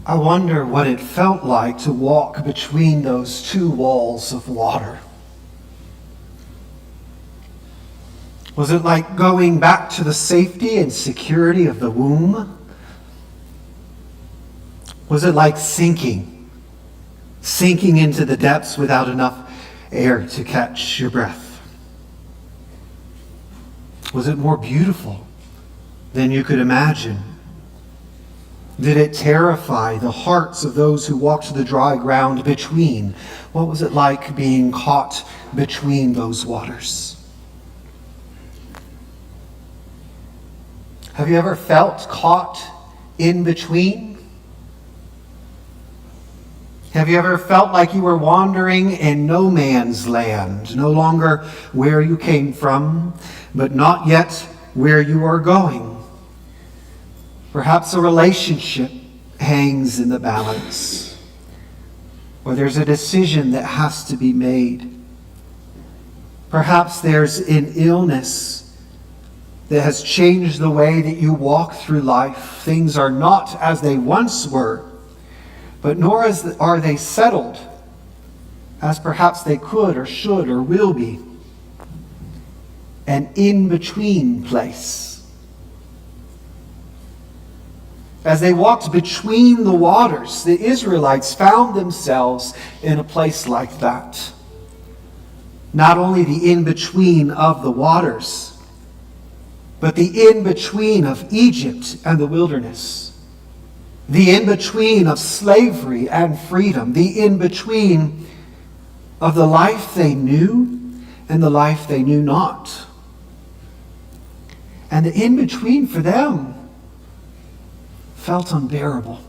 I wonder what it felt like to walk between those two walls of water. Was it like going back to the safety and security of the womb? Was it like sinking into the depths without enough air to catch your breath? Was it more beautiful than you could imagine? Did it terrify the hearts of those who walked the dry ground between? What was it like being caught between those waters? Have you ever felt caught in between? Have you ever felt like you were wandering in no man's land, no longer where you came from, but not yet where you are going? Perhaps a relationship hangs in the balance, or there's a decision that has to be made. Perhaps there's an illness that has changed the way that you walk through life. Things are not as they once were, but nor are they settled as perhaps they could or should or will be. An in-between place. As they walked between the waters, the Israelites found themselves in a place like that. Not only the in-between of the waters, but the in-between of Egypt and the wilderness. The in-between of slavery and freedom. The in-between of the life they knew and the life they knew not. And the in-between for them felt unbearable.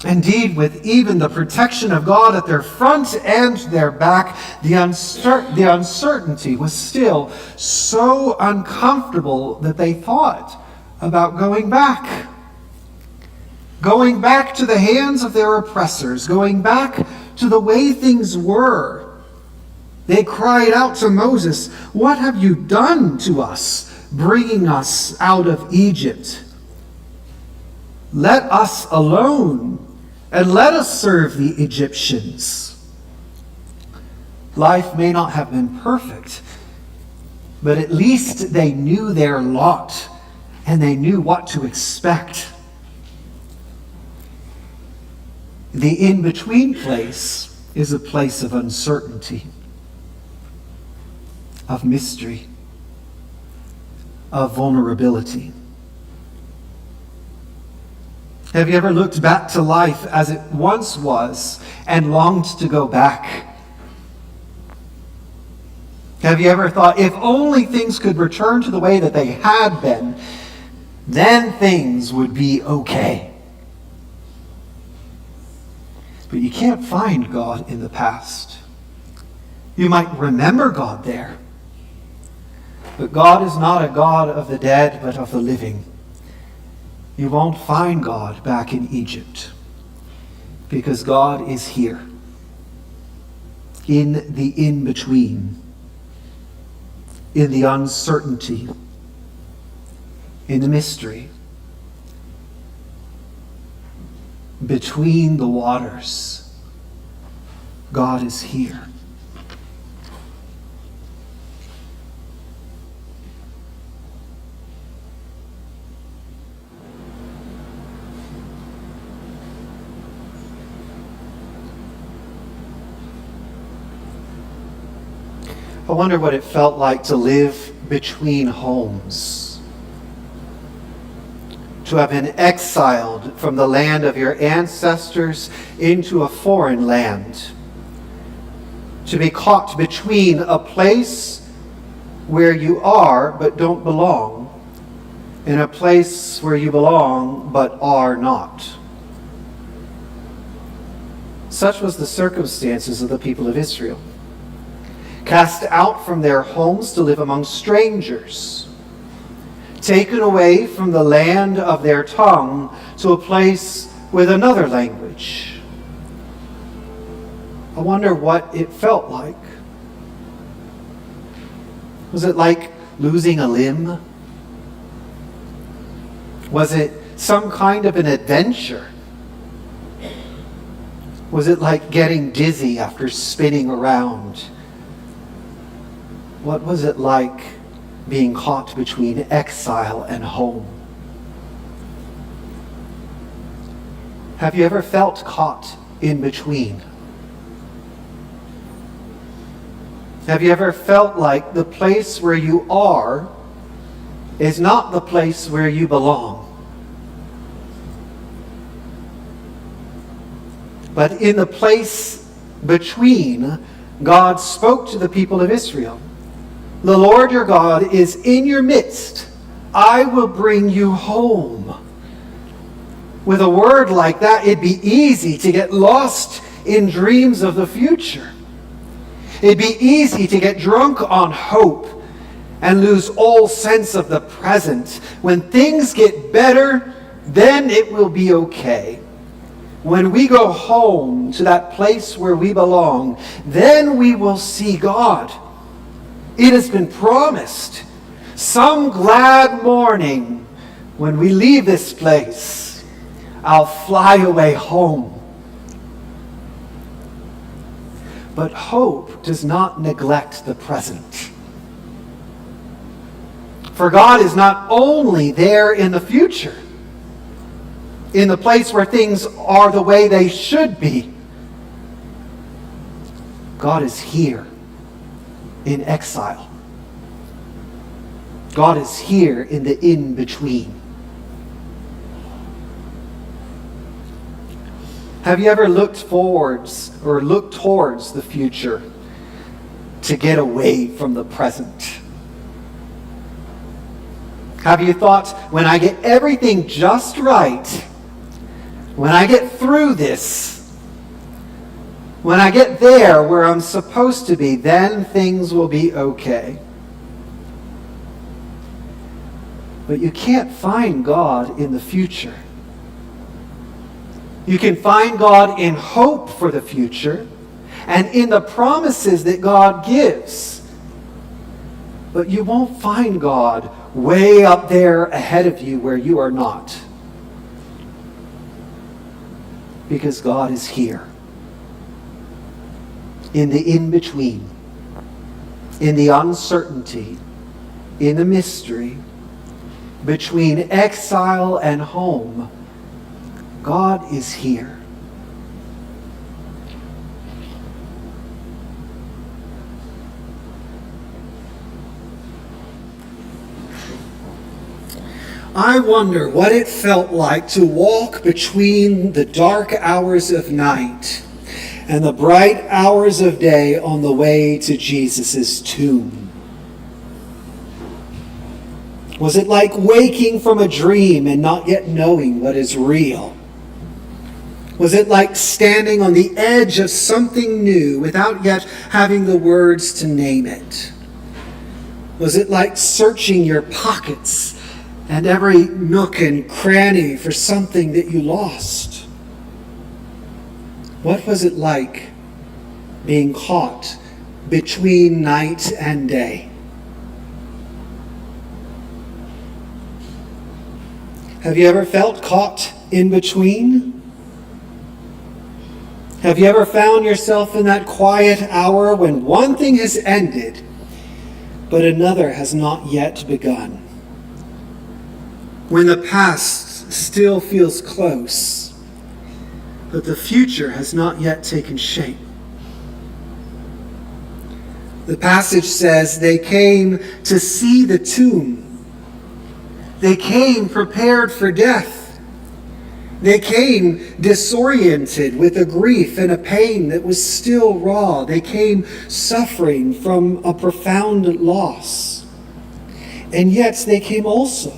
Indeed, with even the protection of God at their front and their back, the uncertainty was still so uncomfortable that they thought about going back. Going back to the hands of their oppressors, going back to the way things were. They cried out to Moses, "What have you done to us, bringing us out of Egypt? Let us alone, and let us serve the Egyptians." Life may not have been perfect, but at least they knew their lot, and they knew what to expect. The in-between place is a place of uncertainty, of mystery, of vulnerability. Have you ever looked back to life as it once was and longed to go back? Have you ever thought, if only things could return to the way that they had been, then things would be okay? But you can't find God in the past. You might remember God there. But God is not a God of the dead, but of the living. You won't find God back in Egypt, because God is here, in the in-between, in the uncertainty, in the mystery, between the waters. God is here. I wonder what it felt like to live between homes. To have been exiled from the land of your ancestors into a foreign land. To be caught between a place where you are but don't belong, and a place where you belong but are not. Such was the circumstances of the people of Israel. Cast out from their homes to live among strangers, taken away from the land of their tongue to a place with another language. I wonder what it felt like. Was it like losing a limb? Was it some kind of an adventure? Was it like getting dizzy after spinning around? What was it like being caught between exile and home? Have you ever felt caught in between? Have you ever felt like the place where you are is not the place where you belong? But in the place between, God spoke to the people of Israel. The Lord your God is in your midst. I will bring you home. With a word like that, it'd be easy to get lost in dreams of the future. It'd be easy to get drunk on hope and lose all sense of the present. When things get better, then it will be okay. When we go home to that place where we belong, then we will see God. It has been promised. Some glad morning when we leave this place, I'll fly away home. But hope does not neglect the present. For God is not only there in the future, in the place where things are the way they should be. God is here in exile. God is here in the in-between. Have you ever looked forwards or looked towards the future to get away from the present? Have you thought, when I get everything just right, when I get through this, when I get there where I'm supposed to be, then things will be okay? But you can't find God in the future. You can find God in hope for the future and in the promises that God gives. But you won't find God way up there ahead of you where you are not. Because God is here. In the in-between. In the uncertainty. In the mystery. Between exile and home. God is here. I wonder what it felt like to walk between the dark hours of night and the bright hours of day on the way to Jesus' tomb. Was it like waking from a dream and not yet knowing what is real? Was it like standing on the edge of something new without yet having the words to name it? Was it like searching your pockets and every nook and cranny for something that you lost? What was it like being caught between night and day? Have you ever felt caught in between? Have you ever found yourself in that quiet hour when one thing has ended, but another has not yet begun? When the past still feels close, but the future has not yet taken shape? The passage says they came to see the tomb. They came prepared for death. They came disoriented with a grief and a pain that was still raw. They came suffering from a profound loss. And yet they came also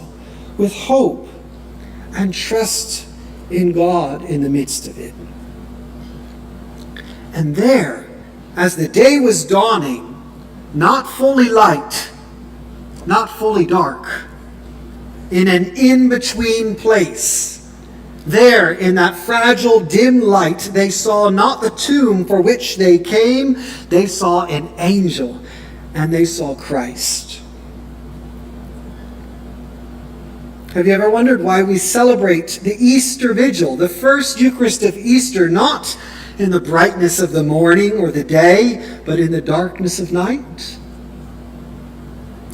with hope and trust in God in the midst of it. And there, as the day was dawning, not fully light, not fully dark, in an in-between place, there in that fragile, dim light, they saw not the tomb for which they came, they saw an angel, and they saw Christ. Have you ever wondered why we celebrate the Easter Vigil, the first Eucharist of Easter, not in the brightness of the morning or the day, but in the darkness of night?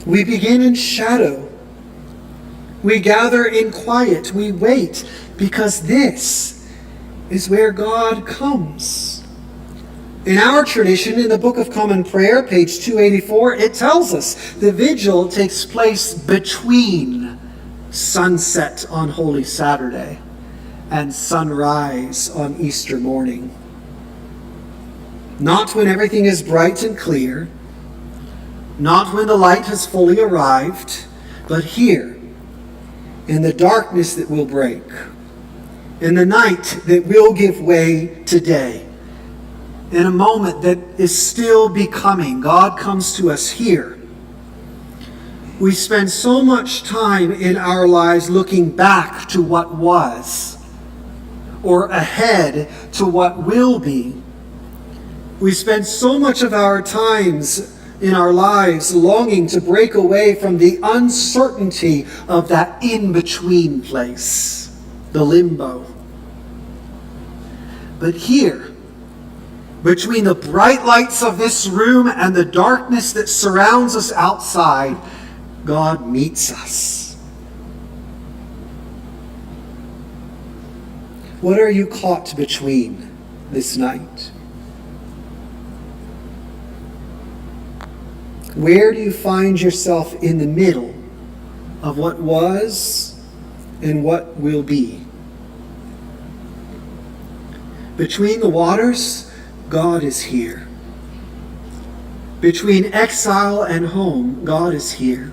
We begin in shadow. We gather in quiet. We wait, because this is where God comes. In our tradition, in the Book of Common Prayer, page 284, it tells us the vigil takes place between sunset on Holy Saturday and sunrise on Easter morning. Not when everything is bright and clear, not when the light has fully arrived, but here, in the darkness that will break, in the night that will give way to day, in a moment that is still becoming. God comes to us here. We spend so much time in our lives looking back to what was, or ahead to what will be. We spend so much of our times in our lives longing to break away from the uncertainty of that in-between place, the limbo. But here, between the bright lights of this room and the darkness that surrounds us outside, God meets us. What are you caught between this night? Where do you find yourself in the middle of what was and what will be? Between the waters, God is here. Between exile and home, God is here.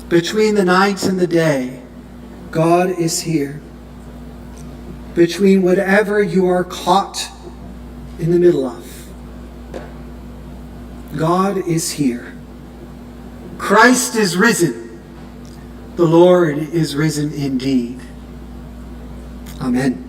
Between the night and the day, God is here. Between whatever you are caught in the middle of, God is here. Christ is risen. The Lord is risen indeed. Amen.